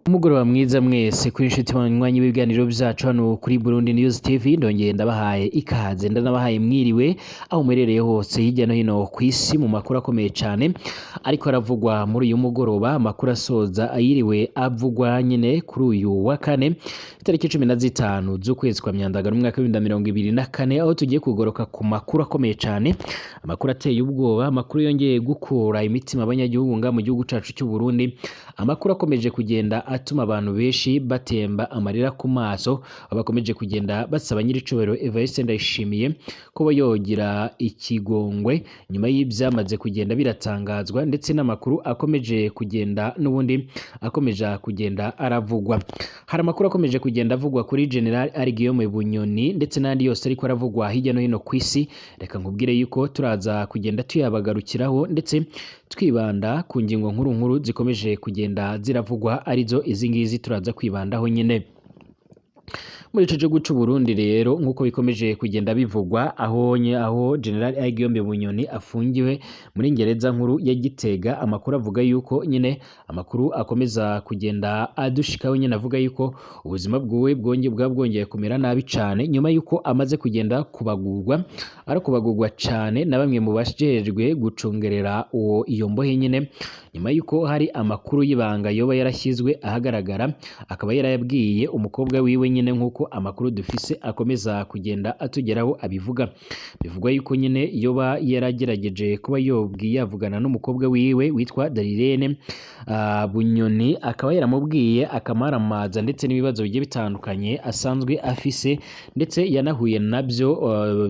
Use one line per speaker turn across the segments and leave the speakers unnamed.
Umugoroba mwiza mwese kuri inshuti banywanyi b'ibiganiro byacu hano kuri Burundi News TV, ndongeye ndabahaye ikaze ndanabahaye mwiriwe aho muherereye hose hirya no hino ku isi mu makuru akomeye cyane ariko aravugwa muri uyu mugoroba, amakuru asoza ayiriwe avugwa nyine kuri uyu wa kane itariki 15 z'ukwezi kwa Myandagaro mu mwaka wa 2024, aho tugiye kugoroka ku makuru akomeye cyane, amakuru ateye ubwoba, amakuru yongeye gukura imitima abanyagihugu nga mu gihugu cacu cy'u Burundi, amakuru akomeje kugenda atuma abantu benshi batemba amarira ku maso, abakomeje kugenda basaba nyiricubero Evariste Ndayishimiye kuba yogira ikigongwe nyuma y'ivyamaze kugenda biratangazwa, ndetse n'amakuru akomeje kugenda n'ubundi akomeje kugenda aravugwa. Hari amakuru akomeje kugenda avugwa kuri General Guillaume Bunyoni ndetse n'andi yose ariko aravugwa hirya no hino ku isi. Reka nkubwire yuko turaza kugenda tuyabagarukiraho ndetse twibanda ku ngingo nkuru zikomeje kugenda ziravugwa, arizo izi ngizi turaza kwibandaho nyine. Muri ico gihugu c'u Burundi rero nkuko bikomeje kugenda bivugwa, aho General Guillaume Bunyoni afungiwe muri ngereza nkuru ya Gitega, amakuru avuga yuko nyine amakuru akomeza kugenda adushikaho nyine avuga yuko ubuzima bwiwe bwongeye kumera nabi cane nyuma yuko amaze kugenda kubagurwa cane na bamwe mu bashejwe gucungerera iyo mbohe nyine, nyuma yuko hari amakuru y'ibanga yoba yarashyizwe ahagaragara, akaba yarayabwiye umukobwa wiwe nyine nkuko amakuru dufise akomeza kugenda atugeraho abivuga. Bivugwa yuko nyine yoba yaragerageje kuba yavugana n'umukobwa wiwe witwa Darirene Bunyoni, akaba yaramubwiye akamaramaza ndetse n'ibibazo bigiye bitandukanye asanzwe afise, ndetse yanahuye nabyo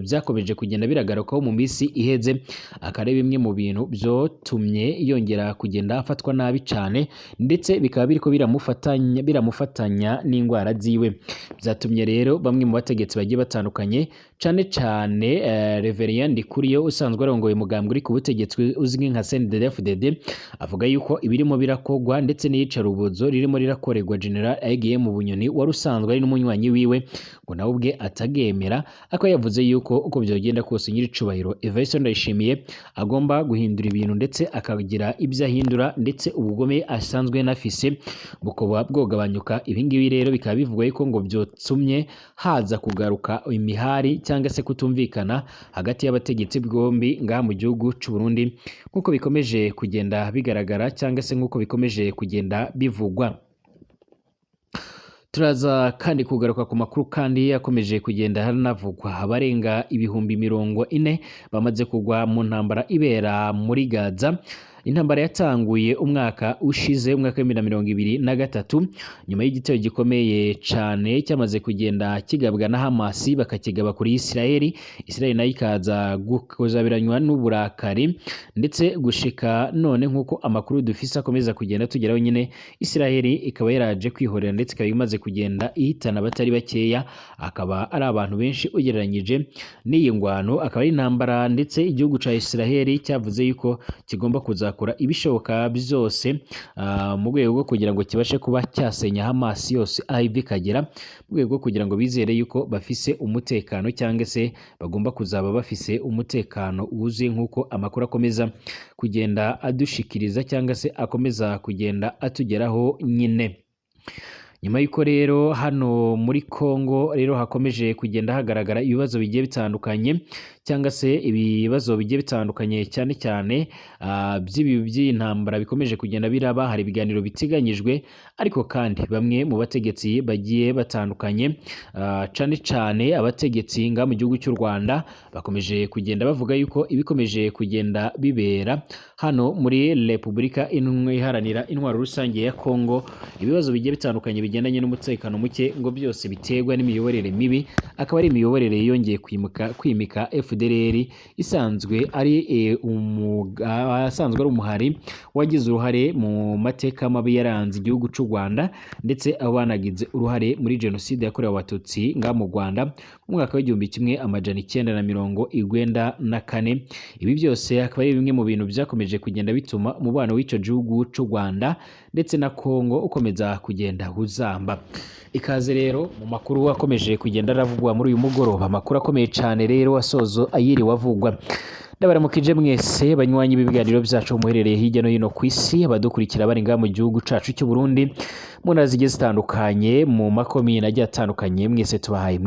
byakomeje kugenda biragarukaho mu minsi iheze, akare bimwe mu bintu byotumye yongera kugenda afatwa nabi cyane, ndetse bikaba biriko biramufatanya n'indwara ziwe. Byatumye rero bamwe mu bategetsi bagiye batandukanye cane Reverien Ndikuriyo usanzwe arongoye umugambwe uri ku butegetsi uzwi nka CNDD-FDD, avuga yuko ibirimo birakogwa ndetse n'iyicarubozo ririmo rirakorerwa General Guillaume Bunyoni wari usanzwe ari n'umunywanyi wiwe ngo nawe ubwe atagemera, akaba yavuze yuko uko byogenda kose nyiricubahiro Evariste Ndayishimiye agomba guhindura ibintu ndetse akagira ibyo ahindura, ndetse ubugome asanzwe nafise bukoba bwogabanyuka. Ibingibi rero bikaba bivugwa yuko ngo byotumye haza kugaruka imihari cyangwa se kutumvikana hagati y'abategetsi bwombi ngaha mu gihugu c'u Burundi, nkuko bikomeje kugenda bigaragara cyangwa se nkuko bikomeje kugenda bivugwa. Turaza kandi kugaruka ku makuru kandi yakomeje kugenda haranavugwa abarenga 40,000 bamaze kugwa mu ntambara ibera muri Gaza. Intambara yatanguye umwaka ushize, umwaka wa 2023, nyuma y'igitero gikomeye cyane cyamaze kugenda kigabwa na Hamas bakakigaba kuri Israel nayo ikaza kuzabiranywa n'uburakari, ndetse gushika none nkuko amakuru dufise akomeza kugenda tugeraho nyine, Israel ikaba yaraje kwihorera ndetse ikaba imaze kugenda ihitana abatari bakeya, akaba ari abantu benshi ugereranyije n'iyi ngwano. Akaba ari intambara ndetse igihugu ca Israel cyavuze yuko kigomba kuzakora ibishoboka byose mu rwego rwo kugira ngo kibashe kuba cyasenya Hamas yose aho iva ikagera, mu rwego rwo kugira ngo bizere yuko bafise umutekano cyangwa se bagomba kuzaba bafise umutekano wuzuye, nkuko amakuru akomeza kugenda adushikiriza cyangwa se akomeza kugenda atugeraho nyine. Nyuma yuko rero hano muri Kongo rero hakomeje kugenda hagaragara ibibazo bigiye bitandukanye cyangwa se ibibazo bigiye bitandukanye cyane by'intambara bikomeje kugenda biraba. Hari ibiganiro biteganyijwe, ariko kandi bamwe mu bategetsi bagiye batandukanye cyane abategetsi nga mu gihugu cy'u Rwanda bakomeje kugenda bavuga yuko ibikomeje kugenda bibera hano muri Repubulika Iharanira Intwaro Rusange ya Kongo, ibibazo bigiye bitandukanye bigendanye n'umutekano muke ngo byose biterwa n'imiyoborere mibi, akaba ari imiyoborere yongeye kwimika FDLR isanzwe ari umuhari wagize uruhare mu mateka mabi yaranze igihugu cy'u Rwanda, ndetse abo banagize uruhare muri jenoside yakorewe abatutsi nga mu Rwanda mu mwaka wa 1994. Ibi byose akaba ari bimwe mu bintu byakomeje kugenda bituma umubano w'ico gihugu cy'u Rwanda ndetse na Kongo ukomeza kugenda uzamba. Ikaze rero mu makuru akomeje kugenda aravugwa muri uyu mugoroba, amakuru akomeye cyane rero asozo ayiriwe avugwa. Ndabaramukije mwese banywanyi b'ibiganiro byacu muherereye hirya no hino ku isi, abadukurikira bari ngaha mu gihugu cacu cy'u Burundi, mu ntara zigiye zitandukanye mu makomine agiye atandukanye. Mwese tubahaye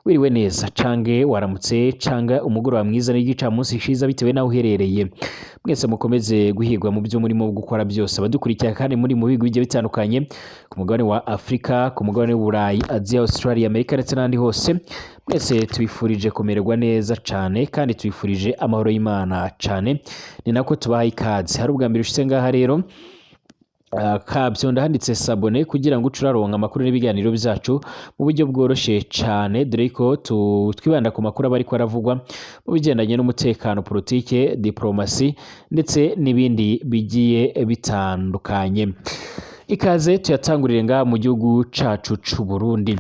wiriwe neza cange waramutse canga umugoroba mwiza n'igicamunsi ciza bitewe naho uherereye. Mwese mukomeze guhigwa mu byo murimo gukora byose, abadukurikira kandi muri mu bihugu bigiye bitandukanye ku mugabane wa Afrika, ku mugabane w'Uburayi, Asia, Australia, Amerika ndetse n'ahandi hose. Mwese tubifurije kumererwa neza cane kandi tubifurije amahoro y'Imana cane, ni nako tubahaye ikaze. Hari ubwa mbere ushitse ngaha rero kabyo ndahanditse sabone kugira ngo ucuraronka amakuru n'ibiganiro byacu mu buryo bworoshe cane, dore ko twibanda ku makuru aba ariko aravugwa mu bigendanye n'umutekano, politike, diplomasi ndetse n'ibindi bigiye bitandukanye. Ikaze tuyatangurire ngaha mu gihugu cacu c'u Burundi.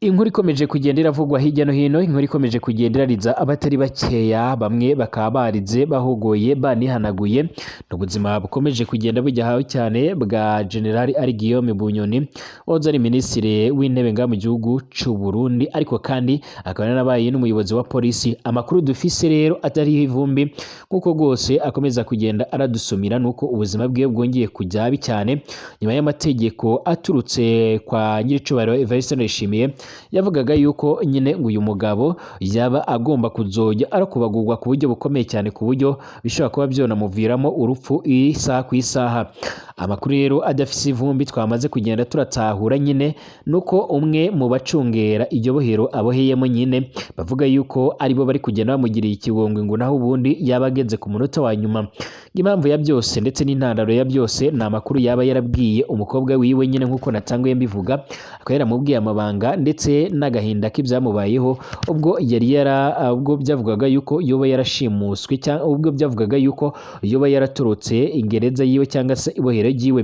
Inkuru ikomeje kugenda iravugwa hirya no hino, inkuru ikomeje kugenda irariza abatari bakeya, bamwe bakaba barize bahogoye banihanaguye. N'ubuzima bukomeje kugenda bujya hawe cyane bwa General ari Guillaume Bunyoni wahoze ari minisitiri w'intebe ngaha mu gihugu c'u Burundi, ariko kandi akaba yarabaye n'umuyobozi wa polisi. Amakuru dufise rero atari ivumbi kuko rwose akomeza kugenda aradusumira, nuko ubuzima bwe bwongeye kujya habi cyane nyuma y'amategeko aturutse kwa nyiricubahiro Evariste Ndayishimiye yavugaga yuko nyine ngo uyu mugabo yaba agomba kuzojya arakubagurwa ku buryo bukomeye cyane, ku buryo bishobora kuba byonamuviramo urupfu isaha ku isaha. Amakuru rero adafise ivumbi twamaze kugenda turatahura nyine nuko umwe mu bacungera iryo bohero aboheyemo nyine bavuga yuko aribo bari kugenda bamugiriye ikigongwe, ngo naho ubundi yaba ageze ku munota wa nyuma. Impamvu ya byose ndetse n'intandaro ya byose ni amakuru yaba yarabwiye umukobwa wiwe nyine nk'uko natanguye mbivuga, akaba yaramubwiye amabanga ndetse n'agahinda k'ibyamubayeho ubwo ubwo byavugaga yuko yoba yarashimuswe, cyangwa ubwo byavugaga yuko yoba yaratorotse ingereza yiwe cyangwa se ibohero ryiwe.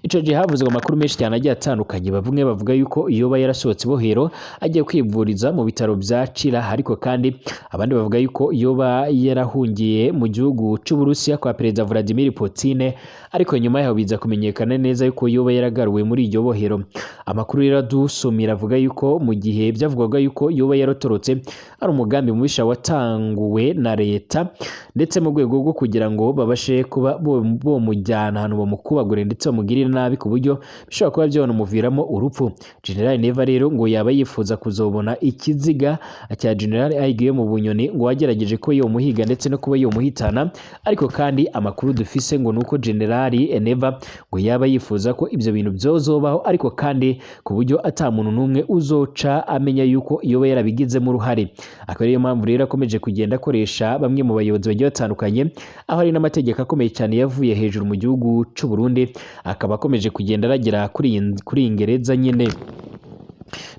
Ico gihe havuzwe amakuru menshi cyane agiye atandukanye, bamwe bavuga yuko yoba yarasohotse ibohero agiye kwivuriza mu bitaro bya Cira, ariko kandi abandi bavuga yuko yoba yarahungiye mu gihugu c'u Burusiya kwa Perezida Vladimir Putin, ariko nyuma yaho biza kumenyekana neza yuko yoba yaragaruwe muri iryo bohero. Amakuru rero dusumira avuga yuko mu gihe byavugwaga yuko yoba yaratorotse ari umugambi mubisha watanguwe na leta, ndetse mu rwego rwo kugira ngo babashe kuba bomujyana ahantu bamukubagure ndetse bamugirire nabi ku buryo bishobora kuba byonamuviramo urupfu. General Neva rero ngo yaba yifuza kuzobona ikiziga cya General Guillaume Bunyoni ngo wagerageje ko yomuhiga ndetse no kuba yomuhitana, ariko kandi amakuru dufise ngo nuko General Neva ngo yaba yifuza ko ibyo bintu byozobaho, ariko kandi ku buryo ata muntu n'umwe uzoca amenya yuko yoba yarabigizemo uruhare. Akaba ariyo mpamvu rero akomeje kugenda akoresha bamwe mu bayobozi bagiye batandukanye, aho hari n'amategeko akomeye cyane yavuye hejuru mu gihugu c'u Burundi, akaba akomeje kugenda aragera kuri iyi ngereza nyine.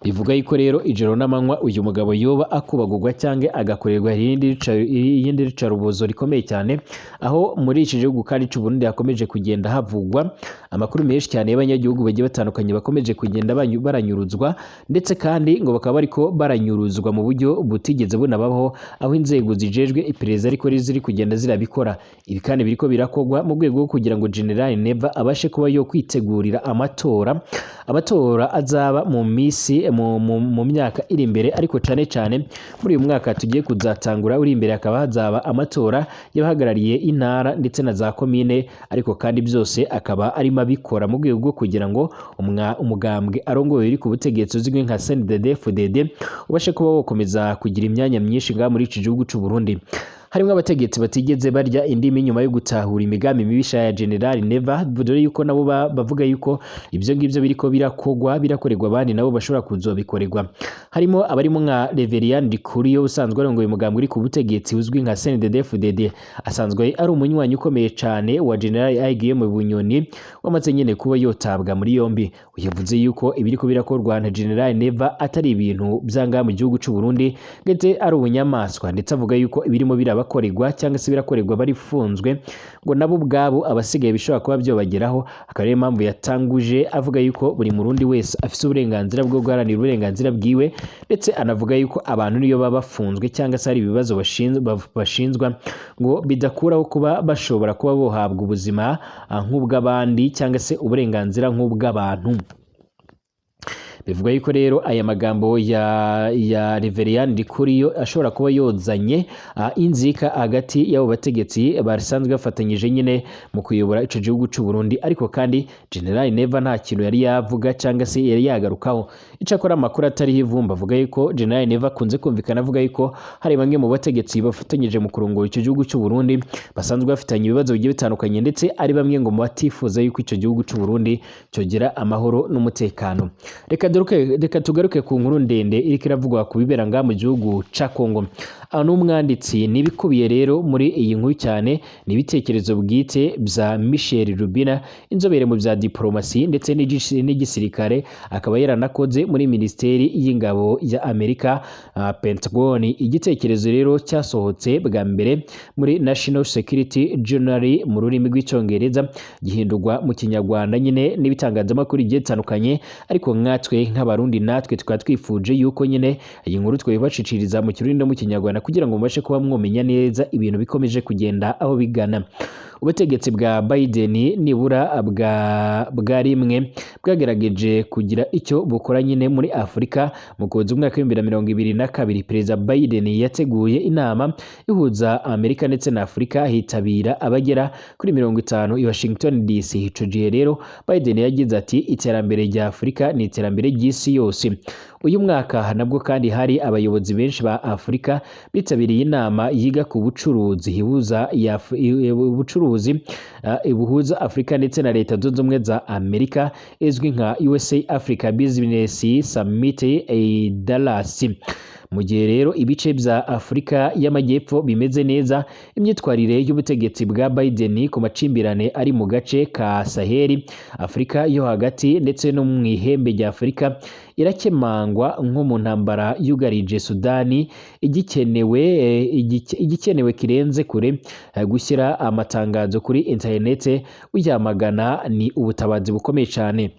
Bivuga yuko rero ijoro n'amanywa uyu mugabo yoba akubagurwa cyangwa agakorerwa iyindi ricarubozo rikomeye cyane, aho muri iki gihugu kandi c'u Burundi hakomeje kugenda havugwa amakuru menshi cyane y'abanyagihugu bagiye batandukanye bakomeje kugenda baranyuruzwa, ndetse kandi ngo bakaba bariko baranyuruzwa mu buryo butigeze bunabaho, aho inzego zijejwe iperereza ariko ziri kugenda zirabikora. Ibi kandi biriko birakogwa mu rwego rwo kugira ngo General Neva abashe kuba yo kwitegurira amatora azaba mu mu myaka iri imbere, ariko cyane cyane muri uyu mwaka tugiye kuzatangura uri imbere hakaba hazaba amatora y'abahagarariye intara ndetse na za komine, ariko kandi byose akaba arimo abikora mu rwego rwo kugira ngo umugambwe arongoye uri ku butegetsi uzwi nka CNDD-FDD ubashe kuba wokomeza kugira imyanya myinshi ngaha muri iki gihugu c'u Burundi. Harimo abategetsi batigeze barya indimi nyuma yo gutahura imigambi mibisha ya General Neva, dore yuko nabo bavuga yuko ibyo ngibyo biriko birakorerwa abandi nabo bashobora kuzobikorerwa. Harimo abarimo nka Reverien Ndikuriyo usanzwe arongoye umugambwe uri ku butegetsi uzwi nka CNDD-FDD, asanzwe ari umunywanyi ukomeye cyane wa General Guillaume Bunyoni wamaze nyine kuba yotabwa muri yombi. Uyavuze yuko ibiriko birakorwa na General Neva atari ibintu byanga mu gihugu c'u Burundi, ndetse ari ubunyamaswa, ndetse avuga yuko ibirimo bakorerwa cyangwa se birakorerwa barifunzwe ngo nabo ubwabo abasigaye bishobora kuba byobageraho. Akaba ariyo mpamvu yatanguje avuga yuko buri murundi wese afite uburenganzira bwo guharanira uburenganzira bwiwe, ndetse anavuga yuko abantu niyo baba bafunzwe cyangwa se hari ibibazo bashinzwa ngo bidakuraho kuba bashobora kuba bohabwa ubuzima nk'ubw'abandi cyangwa se uburenganzira nk'ubw'abantu. bivuga yuko rero aya magambo ya Reverien Ndikuriyo ashobora kuba yozanye inzika hagati y'abo bategetsi basanzwe bafatanyije nyine mu kuyobora ico gihugu c'u Burundi, ariko kandi General Neva nta kintu yari yavuga cyangwa se yari yagarukaho. Icakora amakuru atari ivumba avuga yuko General Neva akunze kumvikana avuga yuko hari bamwe mu bategetsi bafatanyije mu kurongora ico gihugu c'u Burundi basanzwe bafitanye ibibazo bigiye bitandukanye, ndetse ari bamwe ngo mu batifuza yuko ico gihugu c'u Burundi cyogira amahoro n'umutekano. Reka tugaruke ku nkuru ndende iriko iravugwa ku bibera nga mu gihugu ca Kongo. N'umwanditsi nibikubiye rero muri iyi nkuru cyane n'ibitekerezo bwite bya Michel Rubina, inzobere mu bya diplomasi ndetse n'igisirikare, akaba yaranakoze muri Ministeri y'Ingabo ya Amerika Pentagon. Igitekerezo rero cyasohotse bwa mbere muri National Security Journal mu rurimi rw'icyongereza, gihindurwa mu Kinyarwanda nyine n'ibitangazamakuru bigiye bitandukanye, ariko nkatwe nk'abarundi natwe tukaba twifuje yuko nyine iyi nkuru twayibashikiriza mu Kirundi no mu Kinyarwanda kugira ngo mubashe kuba mwomenya neza ibintu bikomeje kugenda aho bigana. Ubutegetsi bwa Biden nibura bwa rimwe bwagerageje kugira icyo bukora nyine muri Afurika. Mu kuza umwaka wa 2022 Perezida Biden yateguye inama ihuza Amerika ndetse na Afurika, hitabira abagera kuri 50 i Washington DC. Ico gihe rero Biden yagize ati iterambere rya Afurika ni iterambere ry'isi yose. Uyu mwaka nabwo kandi hari abayobozi benshi ba Afurika bitabiriye inama yiga ku bucuruzi buhuza Afurika ndetse na Leta Zunze Ubumwe za Amerika, izwi nka USA Africa Business Summit Dallas. Mu gihe rero ibice bya Afurika y'Amajyepfo bimeze neza, imyitwarire y'ubutegetsi bwa Biden ku macimbirane ari mu gace ka Saheli, Afurika yo hagati ndetse no mu ihembe rya Afurika irakemangwa nko mu ntambara yugarije Sudani. Igikenewe kirenze kure gushyira amatangazo kuri interinete uyamagana ni ubutabazi bukomeye cyane.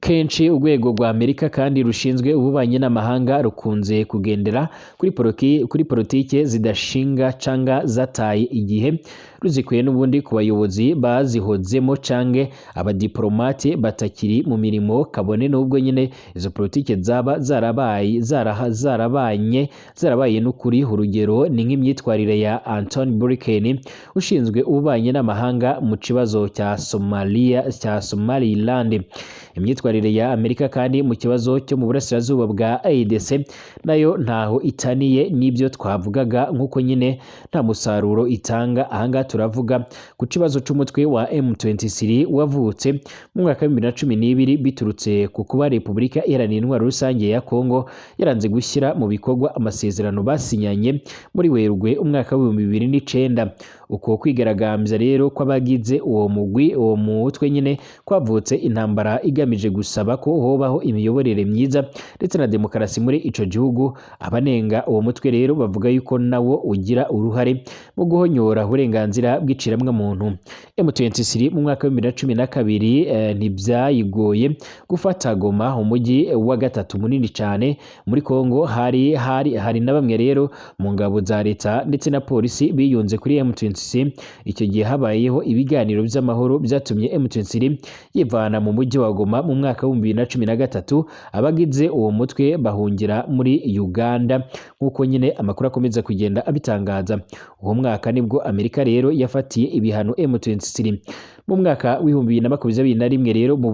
Kenshi urwego rwa Amerika kandi rushinzwe ububanyi n'amahanga rukunze kugendera kuri politike zidashinga canga zataye igihe, ruzikuye n'ubundi ku bayobozi bazihodzemo canke abadiplomate batakiri mu mirimo kabone, n'ubwo nyine izo politike zaba zarabaye n'ukuri. Urugero ni nk'imyitwarire ya Anthony Blinken ushinzwe ububanyi n'amahanga mu kibazo cya Somaliland. Imyitwarire ya Amerika kandi mu kibazo cyo mu burasirazuba bwa ADC nayo ntaho itaniye n'ibyo twavugaga, nk'uko nyine nta musaruro itanga. Ahangaha turavuga ku kibazo c'umutwe wa M23 wavutse mu mwaka wa 2012 biturutse ku kuba Repubulika Iharanira Intwaro Rusange ya Kongo yaranze gushyira mu bikorwa amasezerano basinyanye muri Werurwe umwaka wa 2009. Uko kwigaragambya rero kw'abagize uwo mutwe nyine kwavutse intambara igamije gusaba ko hobaho imiyoborere myiza ndetse na demokarasi muri ico gihugu. Abanenga uwo mutwe rero bavuga yuko nawo ugira uruhare mu guhonyora uburenganzira bw'iciramwa muntu. M23 mu mwaka wa 2012 ntibyayigoye gufata Goma, umujyi wa gatatu munini cyane muri Kongo. Hari na bamwe rero mu ngabo za leta ndetse na polisi biyunze kuri M23. Icyo gihe habayeho ibiganiro by'amahoro byatumye M23 yivana mu mujyi wa Goma mu mwaka wa 2013. Abagize uwo mutwe bahungira muri Uganda, nk'uko nyine amakuru akomeza kugenda abitangaza. Uwo mwaka nibwo Amerika rero yafatiye ibihano M23. Mu mwaka wa 2021 rero mu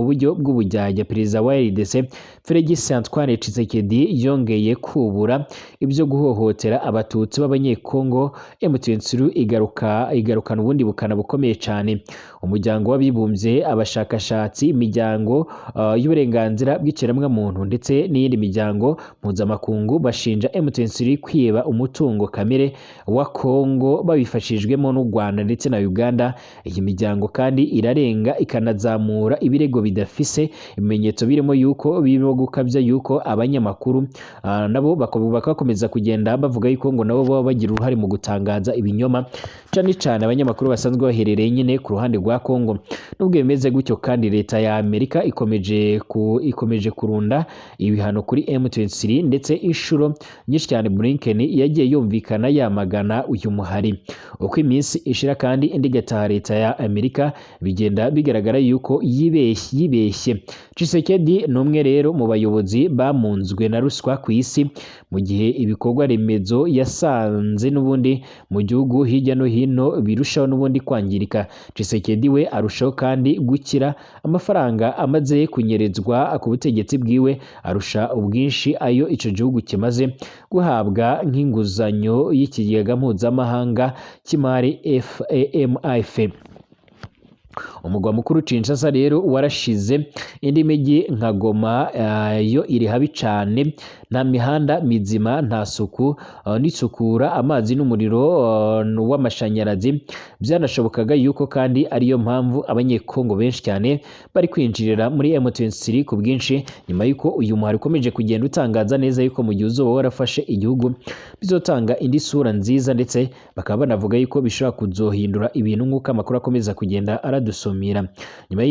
buryo bw'ubujyajya, Perezida wa RDC Félix Antoine Tshisekedi yongeye kubura ibyo guhohotera abatutsi b'abanyekongo. M23 igarukana ubundi bukana bukomeye cyane. Umuryango w'abibumbye, abashakashatsi, imiryango y'uburenganzira bw'ikiremwa muntu ndetse n'iyindi miryango mpuzamakungu bashinja M23 kwiba umutungo kamere wa Kongo babifashijwemo n'u Rwanda ndetse na Uganda. Iyi miryango kandi irarenga ikanazamura ibirego bidafise ibimenyetso birimo gukabya yuko abanyamakuru nabo bakakomeza kugenda bavuga yuko ngo nabo baba bagira uruhare mu gutangaza ibinyoma, cyane abanyamakuru basanzwe baherereye nyine ku ruhande rwa Kongo. Nubwo bimeze gutyo kandi leta ya Amerika ikomeje kurunda ibihano kuri M23 ndetse inshuro nyinshi cyane Blinken yagiye yumvikana yamagana uyu muhari. Uko iminsi ishira kandi indi gataha leta ya Amerika bigenda bigaragara yuko yibeshye. Tshisekedi numwe rero mu bayobozi bamunzwe na ruswa ku isi mu gihe ibikorwa remezo yasanze n'ubundi mu gihugu hirya no hino birushaho n'ubundi kwangirika. Tshisekedi we arushaho kandi gukira, amafaranga amaze kunyerezwa ku butegetsi bwiwe arusha ubwinshi ayo ico gihugu kimaze guhabwa nk'inguzanyo y'ikigega mpuzamahanga cy'imari FMF. Umugwa mukuru Kinshasa rero warashize, indi mijyi nka Goma yo iri habi cane, nta mihanda mizima, nta suku n'isukura, amazi n'umuriro w'amashanyarazi byanashobokaga yuko kandi ariyo mpamvu abanyekongo benshi cyane bari kwinjirira muri M23 ku bwinshi, nyuma yuko uyu muhari ukomeje kugenda utangaza neza yuko mu gihe uzoba warafashe igihugu bizotanga indi sura nziza, ndetse bakaba banavuga yuko bishobora kuzohindura ibintu nk'uko amakuru akomeza kugenda aradusumira. Nyuma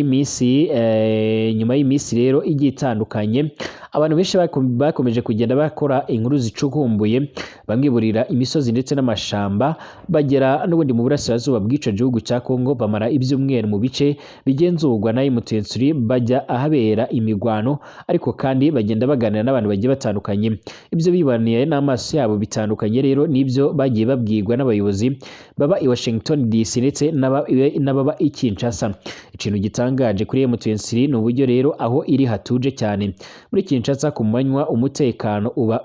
y'imisi rero igiye itandukanye, abantu benshi bakomeje kugenda bakora inkuru zicukumbuye, bamwe burira imisozi ndetse n'amashamba bagera n'ubundi mu burasirazuba bw'ico gihugu cya Kongo, bamara ibyumweru mu bice bigenzurwa na M23 bajya ahabera imigwano, ariko kandi bagenda baganira n'abantu bagiye batandukanye. Ibyo bibaniye n'amaso yabo bitandukanye rero nibyo bagiye babwirwa n'abayobozi baba i Washington DC ndetse n'ababa i Kinshasa. Ikintu gitangaje kuri M23 ni uburyo rero aho iri hatuje cyane. Muri Kinshasa ku manywa umutekano uba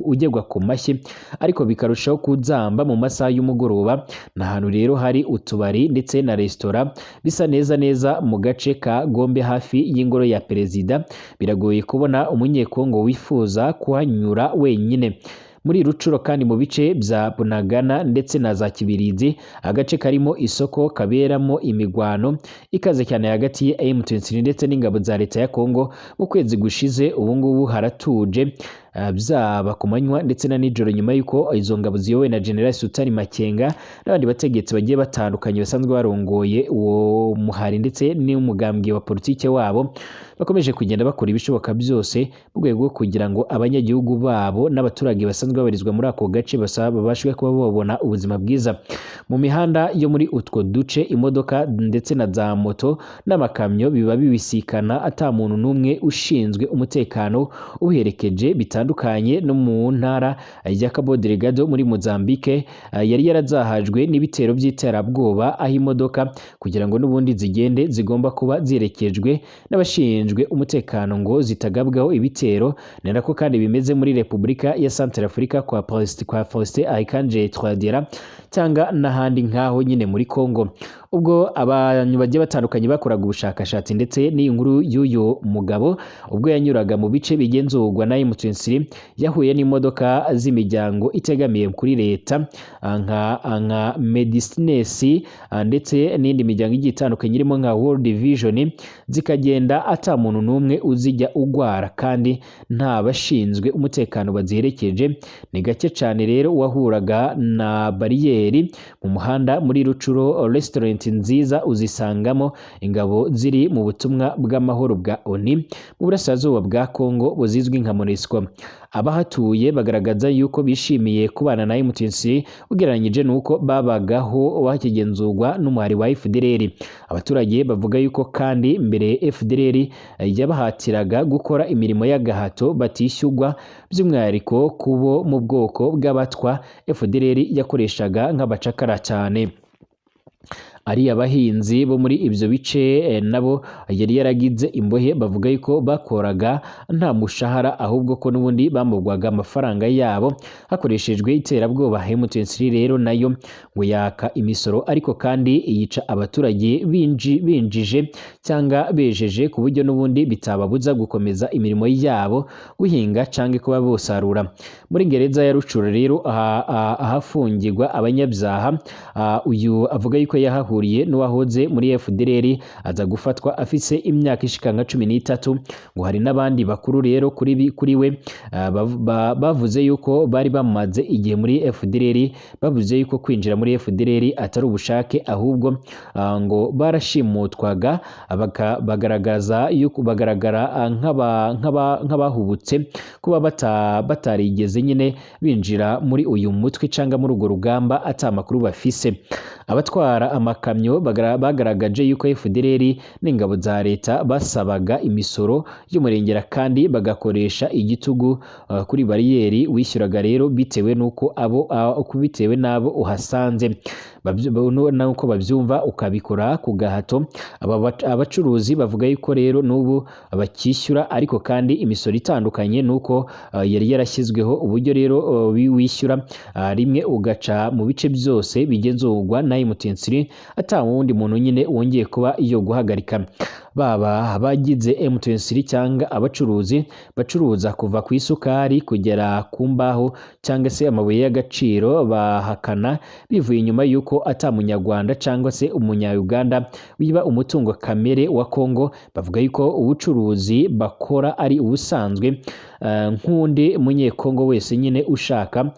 ugegwa ku mashyi, ariko bikarushaho kuzamba mu masaha y'umugoroba. Na hantu rero hari utubari ndetse na resitora bisa neza mu gace ka Gombe hafi y'ingoro ya perezida. Biragoye kubona umunyekongo wifuza kuhanyura wenyine. Muri Rucuro kandi mu bice bya Bunagana ndetse na za Kibirizi, agace karimo isoko kaberamo imigwano ikaze cyane hagati ya M23 ndetse n'ingabo za leta ya Kongo, mu kwezi gushize ubu ngubu haratuje byaba ku manywa ndetse na nijoro, nyuma yuko izo ngabo ziyobowe na General Sultani Makenga n'abandi bategetsi bagiye batandukanye basanzwe barongoye uwo muhari ndetse n'umugambwe wa politike wabo bakomeje kugenda bakora ibishoboka byose mu rwego rwo kugira ngo abanyagihugu babo n'abaturage basanzwe babarizwa muri ako gace babashwe kuba babona ubuzima bwiza. Mu mihanda yo muri utwo duce, imodoka ndetse na za moto n'amakamyo biba bibisikana, ata muntu n'umwe ushinzwe umutekano uherekeje. Bitandukanye no mu ntara ya Cabo Delgado muri Mozambique, yari yarazahajwe n'ibitero by'iterabwoba, aho imodoka kugira ngo n'ubundi zigende zigomba kuba zirekejwe n'abashinzwe umutekano ngo zitagabwaho ibitero. Ni nako kandi bimeze muri Repubulika ya Centrafrica kwa Faustin Archange Touadera cyangwa n'ahandi nk'aho nyine muri Congo. Ubwo abantu bagiye batandukanye bakoraga ubushakashatsi ndetse n'inkuru y'uyu mugabo ubwo yanyuraga mu bice bigenzurwa na M23, yahuye n'imodoka z'imiryango itegamiye kuri leta nka Medicines ndetse n'indi miryango igiye itandukanye irimo nka World Vision, zikagenda ata muntu n'umwe uzijya ugwara kandi nta bashinzwe umutekano baziherekeje. Ni gake cyane rero wahuraga na bariyeri mu muhanda. Muri Rucuro restaurant nziza uzisangamo ingabo ziri mu butumwa bw'amahoro bwa ONU mu burasirazuba bwa Kongo buzizwi nka MONUSCO. Abahatuye bagaragaza yuko bishimiye kubana na M23 ugereranyije nuko babagaho bakigenzurwa n'umuhari wa FDLR. Abaturage bavuga yuko kandi mbere FDLR yabahatiraga gukora imirimo y'agahato batishyurwa, by'umwihariko kubo mu bwoko bw'abatwa FDLR yakoreshaga nk'abacakara cyane. Ari abahinzi bo muri ibyo bice nabo yari yaragize imbohe, bavuga yuko bakoraga nta mushahara, ahubwo ko n'ubundi bamugwaga amafaranga yabo hakoreshejwe iterabwoba. M23 rero nayo ngo yaka imisoro, ariko kandi yica abaturage binjije cyangwa bejeje, ku buryo n'ubundi bitababuza gukomeza imirimo yabo, guhinga cyangwa kuba bosarura. Muri gereza ya Rucuro rero ahafungirwa abanyabyaha, uyu avuga yuko yahahuye bahuriye n'uwahoze muri FDLR aza gufatwa afise imyaka ishika nka 13 ngo hari n'abandi bakuru rero kuri we bavuze yuko bari bamaze igihe muri FDLR bavuze yuko kwinjira muri FDLR atari ubushake ahubwo ngo barashimutwaga bagaragara nk'abahubutse kuba batarigeze nyine binjira muri uyu mutwe cyangwa muri urwo rugamba atamakuru bafise. Abatwara amakamyo bagaragaje yuko FDLR n'ingabo za leta basabaga imisoro y'umurengera kandi bagakoresha igitugu kuri bariyeri wishyuraga rero bitewe nuko bitewe nabo uhasanze nuko babyumva ukabikora ku gahato. Abacuruzi bavuga yuko rero n'ubu bakishyura ariko kandi imisoro itandukanye nuko yari yarashyizweho uburyo rero wishyura rimwe ugaca mu bice byose bigenzurwa na M23 ata wundi muntu nyine wongeye kuba iyo guhagarika. Baba abagize M23 cyangwa abacuruzi bacuruza kuva ku isukari kugera ku mbaho cyangwa se amabuye y'agaciro bahakana bivuye inyuma yuko ata munyarwanda cyangwa se umunya-Uganda wiba umutungo kamere wa Kongo. Bavuga yuko ubucuruzi bakora ari ubusanzwe nk'undi munyekongo wese nyine ushaka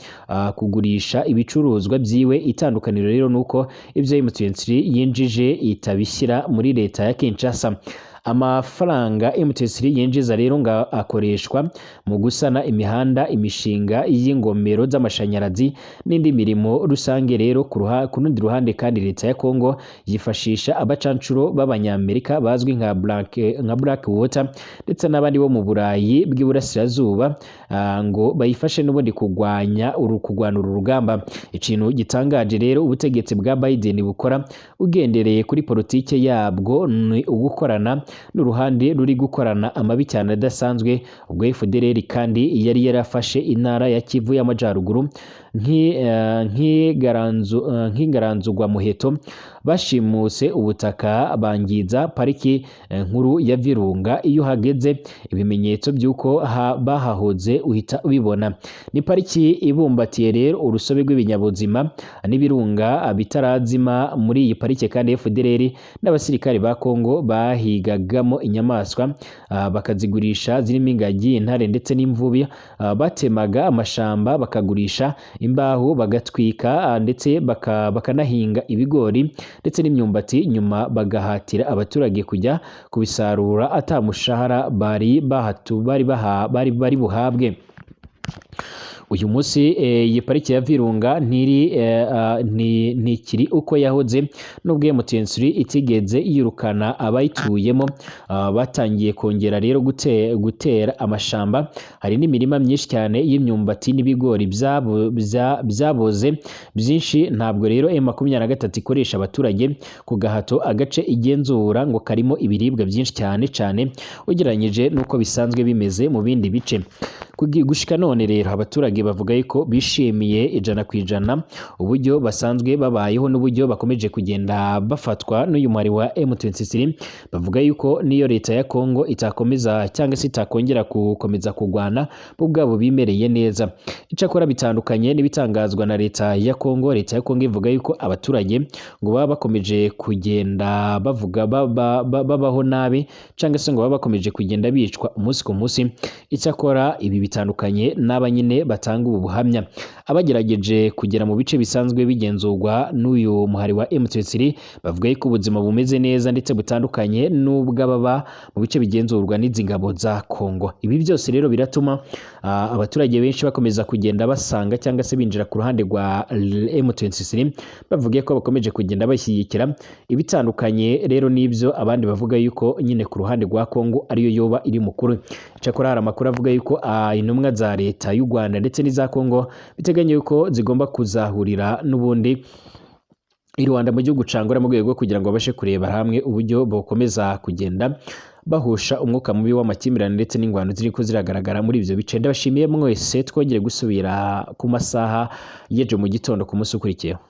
kugurisha ibicuruzwa byiwe. Itandukaniro rero nuko ibyo M23 yinjije itabishyira muri leta ya Kinshasa. Amafaranga M23 yinjiza rero nga akoreshwa mu gusana imihanda, imishinga y'ingomero z'amashanyarazi n'indi mirimo rusange rero ku rundi ruhande kandi leta ya Kongo yifashisha abacancuro b'abanyamerika bazwi nka Blackwater ndetse n'abandi bo mu Burayi bw'iburasirazuba ngo bayifashe n'ubundi kurwana uru rugamba. Ikintu gitangaje rero ubutegetsi bwa Biden bukora ugendereye kuri politike yabwo ni ugukorana n'uruhande ruri gukorana amabi cyane adasanzwe. Ubwo FDLR kandi yari yarafashe intara ya Kivu y'Amajyaruguru nk'ingaranzugwa muheto, bashimuse ubutaka bangiza pariki nkuru ya Virunga. Iyo hageze ibimenyetso by'uko bahahoze uhita ubibona. Ni pariki ibumbatiye rero urusobe rw'ibinyabuzima n'ibirunga bitarazima. Muri iyi parike kandi FDLR n'abasirikare ba Kongo bahigagamo inyamaswa bakazigurisha zirimo ingagi, intare ndetse n'imvubi. Batemaga amashamba bakagurisha imbaho, bagatwika ndetse bakanahinga ibigori ndetse n'imyumbati, nyuma bagahatira abaturage kujya kubisarura atamushahara bari buhabwe. Uyu munsi iyi pariki ya Virunga ntikiri uko yahoze nubwo M23 itigeze yirukana abayituyemo. Batangiye kongera rero gutera amashamba. Hari n'imirima myinshi cyane y'imyumbati n'ibigori byaboze byinshi. Ntabwo rero M23 ikoresha abaturage ku gahato. Agace igenzura ngo karimo ibiribwa byinshi cyane ugereranyije nuko bisanzwe bimeze mu bindi bice. Gushika none rero abaturage bavuga yuko bishimiye 100% uburyo basanzwe babayeho n'uburyo bakomeje kugenda bafatwa n'uyu mwari wa M23. Bavuga yuko niyo leta ya Kongo itakomeza cyangwa se itakongera gukomeza kugwana bo bwabo bimereye neza. Icakora bitandukanye n'ibitangazwa na leta ya Kongo. Leta ya Kongo ivuga yuko abaturage ngo baba bakomeje kugenda babaho nabi cyangwa se ngo baba bakomeje kugenda bicwa umunsi ku munsi. Icakora ibi bitandukanye n'abanyine batanga ubu buhamya. Abagerageje kugera mu bice bisanzwe bigenzurwa n'uyu muhari wa M23 bavuga yuko ubuzima bumeze neza ndetse butandukanye n'ubw'ababa mu bice bigenzurwa n'izingabo za Kongo. Ibi byose rero biratuma abaturage benshi bakomeza kugenda basanga cyangwa se binjira ku ruhande rwa M23 bavuga ko bakomeje kugenda bashyigikira ibitandukanye rero n'ibyo abandi bavuga yuko nyine ku ruhande rwa Kongo ariyo yoba iri mukuru. Cyakora hari amakuru avuga yuko intumwa za leta y'u Rwanda ndetse n'iza Kongo biteganya yuko zigomba kuzahurira n'ubundi i Rwanda mu gihugu cangora mu rwego kugira ngo babashe kureba hamwe uburyo bokomeza kugenda bahusha umwuka mubi w'amakimbirane ndetse n'ingwano ziri ko ziragaragara muri ibyo bice. Ndabashimiye mwese, twongere gusubira ku masaha y'ejo mu gitondo ku munsi ukurikiyeho.